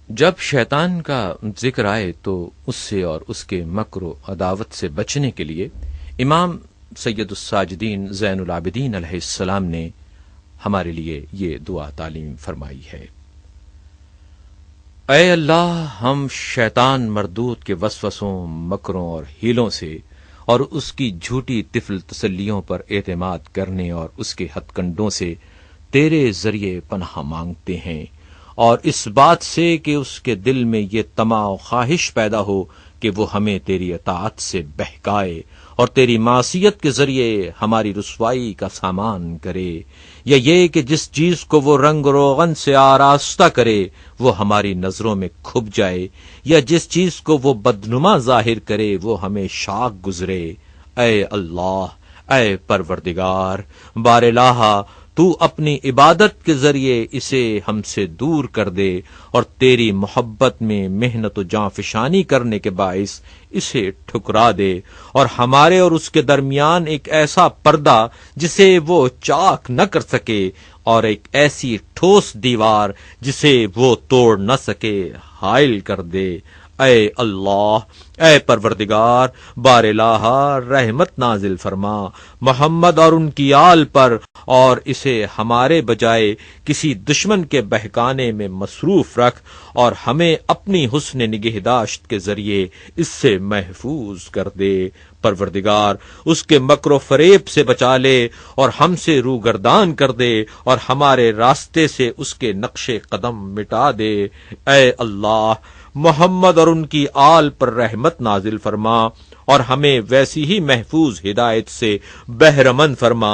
جب شیطان کا ذکر آئے تو اس سے اور اس کے مکر و عداوت سے بچنے کے لیے امام سید الساجدین زین العابدین علیہ السلام نے ہمارے لیے یہ دعا تعلیم فرمائی ہے۔ اے اللہ، ہم شیطان مردود کے وسوسوں، مکروں اور ہیلوں سے اور اس کی جھوٹی طفل تسلیوں پر اعتماد کرنے اور اس کے ہتھ کنڈوں سے تیرے ذریعے پناہ مانگتے ہیں، اور اس بات سے کہ اس کے دل میں یہ طمع و خواہش پیدا ہو کہ وہ ہمیں تیری اطاعت سے بہکائے اور تیری معصیت کے ذریعے ہماری رسوائی کا سامان کرے، یا یہ کہ جس چیز کو وہ رنگ روغن سے آراستہ کرے وہ ہماری نظروں میں کھپ جائے، یا جس چیز کو وہ بدنما ظاہر کرے وہ ہمیں شاک گزرے۔ اے اللہ، اے پروردگار، بار الہ، تو اپنی عبادت کے ذریعے اسے ہم سے دور کر دے اور تیری محبت میں محنت و جانفشانی کرنے کے باعث اسے ٹھکرا دے، اور ہمارے اور اس کے درمیان ایک ایسا پردہ جسے وہ چاک نہ کر سکے اور ایک ایسی ٹھوس دیوار جسے وہ توڑ نہ سکے حائل کر دے۔ اے اللہ، اے پروردگار، بار الہ، رحمت نازل فرما محمد اور ان کی آل پر، اور اسے ہمارے بجائے کسی دشمن کے بہکانے میں مصروف رکھ، اور ہمیں اپنی حسن نگہداشت کے ذریعے اس سے محفوظ کر دے۔ پروردگار، اس کے مکر و فریب سے بچا لے اور ہم سے روگردان کر دے، اور ہمارے راستے سے اس کے نقش قدم مٹا دے۔ اے اللہ، محمد اور ان کی آل پر رحمت نازل فرما، اور ہمیں ویسی ہی محفوظ ہدایت سے بہرمند فرما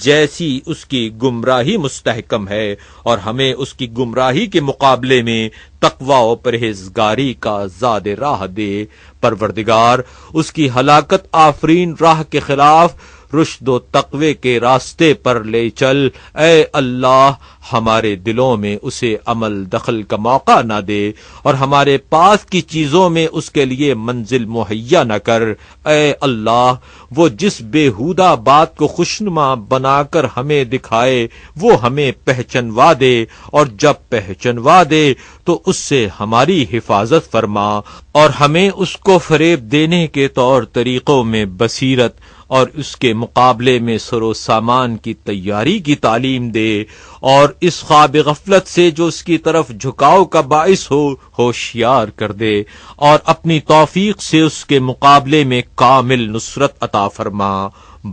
جیسی اس کی گمراہی مستحکم ہے، اور ہمیں اس کی گمراہی کے مقابلے میں تقوی و پرہیزگاری کا زاد راہ دے۔ پروردگار، اس کی ہلاکت آفرین راہ کے خلاف رشد و تقوی کے راستے پر لے چل۔ اے اللہ، ہمارے دلوں میں اسے عمل دخل کا موقع نہ دے، اور ہمارے پاس کی چیزوں میں اس کے لیے منزل مہیا نہ کر۔ اے اللہ، وہ جس بےہودہ بات کو خوشنما بنا کر ہمیں دکھائے وہ ہمیں پہچنوا دے، اور جب پہچنوا دے تو اس سے ہماری حفاظت فرما، اور ہمیں اس کو فریب دینے کے طور طریقوں میں بصیرت اور اس کے مقابلے میں سر و سامان کی تیاری کی تعلیم دے، اور اس خواب غفلت سے جو اس کی طرف جھکاؤ کا باعث ہو ہوشیار کر دے، اور اپنی توفیق سے اس کے مقابلے میں کامل نصرت عطا فرما۔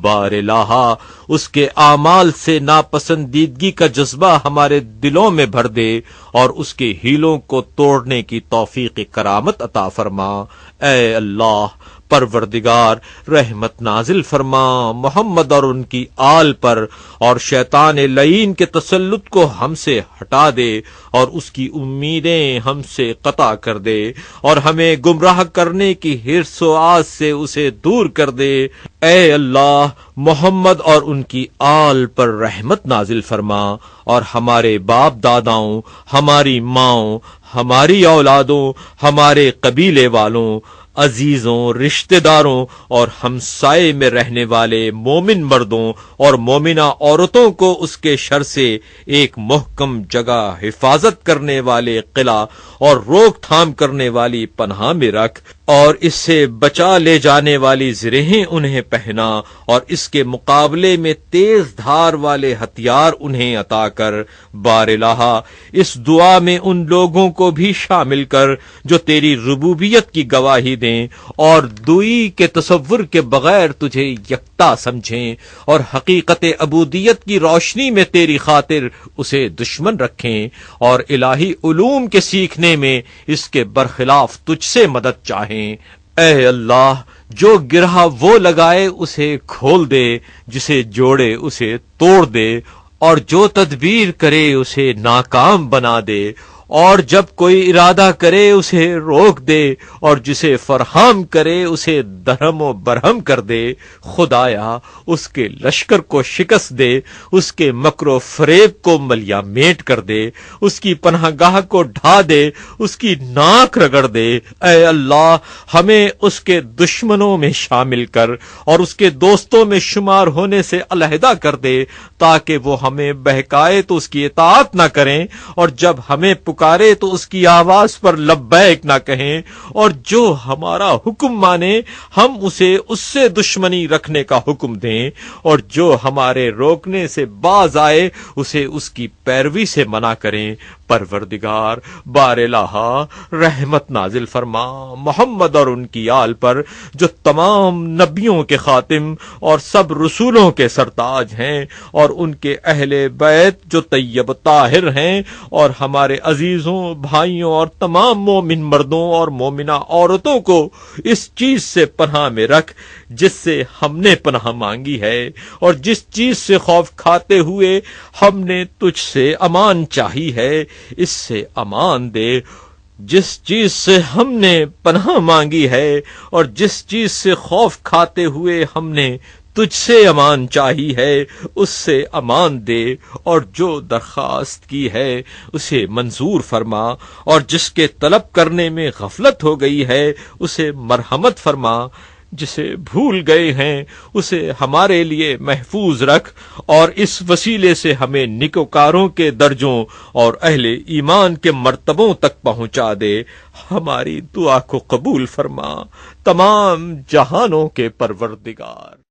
بار الہ، اس کے اعمال سے ناپسندیدگی کا جذبہ ہمارے دلوں میں بھر دے، اور اس کے ہیلوں کو توڑنے کی توفیق کرامت عطا فرما۔ اے اللہ، پروردگار، رحمت نازل فرما محمد اور ان کی آل پر، اور شیطان لعین کے تسلط کو ہم سے ہٹا دے، اور اس کی امیدیں ہم سے قطع کر دے، اور ہمیں گمراہ کرنے کی حرص و آز سے اسے دور کر دے۔ اے اللہ، محمد اور ان کی آل پر رحمت نازل فرما، اور ہمارے باپ داداؤں، ہماری ماؤں، ہماری اولادوں، ہمارے قبیلے والوں، عزیزوں، رشتہ داروں اور ہمسائے میں رہنے والے مومن مردوں اور مومنہ عورتوں کو اس کے شر سے ایک محکم جگہ، حفاظت کرنے والے قلعہ اور روک تھام کرنے والی پناہ میں رکھ، اور اس سے بچا لے جانے والی زرہیں انہیں پہنا، اور اس کے مقابلے میں تیز دھار والے ہتھیار انہیں عطا کر۔ بار الہ، اس دعا میں ان لوگوں کو بھی شامل کر جو تیری ربوبیت کی گواہی دیں اور دوئی کے تصور کے بغیر تجھے یکتا سمجھیں، اور حقیقت عبودیت کی روشنی میں تیری خاطر اسے دشمن رکھیں، اور الہی علوم کے سیکھنے میں اس کے برخلاف تجھ سے مدد چاہیں۔ اے اللہ، جو گرہ وہ لگائے اسے کھول دے، جسے جوڑے اسے توڑ دے، اور جو تدبیر کرے اسے ناکام بنا دے، اور جب کوئی ارادہ کرے اسے روک دے، اور جسے فراہم کرے اسے درہم و برہم کر دے۔ خدایا، اس کے لشکر کو شکست دے، اس کے مکر و فریب کو ملیا میٹ کر دے، اس کی پناہ گاہ کو ڈھا دے، اس کی ناک رگڑ دے۔ اے اللہ، ہمیں اس کے دشمنوں میں شامل کر اور اس کے دوستوں میں شمار ہونے سے علیحدہ کر دے، تاکہ وہ ہمیں بہکائے تو اس کی اطاعت نہ کریں، اور جب ہمیں پکارے تو اس کی آواز پر لبیک نہ کہیں، اور جو ہمارا حکم مانے ہم اسے اس سے دشمنی رکھنے کا حکم دیں، اور جو ہمارے روکنے سے باز آئے اسے اس کی پیروی سے منع کریں۔ پروردگار بار الہا رحمت نازل فرما محمد اور ان کی آل پر، جو تمام نبیوں کے خاتم اور سب رسولوں کے سرتاج ہیں، اور ان کے اہل بیت جو طیب طاہر ہیں، اور ہمارے عزیزوں، بھائیوں اور تمام مومن مردوں اور مومنہ عورتوں کو اس چیز سے پناہ میں رکھ جس سے ہم نے پناہ مانگی ہے، اور جس چیز سے خوف کھاتے ہوئے ہم نے تجھ سے امان چاہی ہے اس سے امان دے۔ جس چیز سے ہم نے پناہ مانگی ہے اور جس چیز سے خوف کھاتے ہوئے ہم نے تجھ سے امان چاہی ہے اس سے امان دے، اور جو درخواست کی ہے اسے منظور فرما، اور جس کے طلب کرنے میں غفلت ہو گئی ہے اسے مرحمت فرما، جسے بھول گئے ہیں اسے ہمارے لیے محفوظ رکھ، اور اس وسیلے سے ہمیں نیکوکاروں کے درجوں اور اہل ایمان کے مرتبوں تک پہنچا دے۔ ہماری دعا کو قبول فرما، تمام جہانوں کے پروردگار۔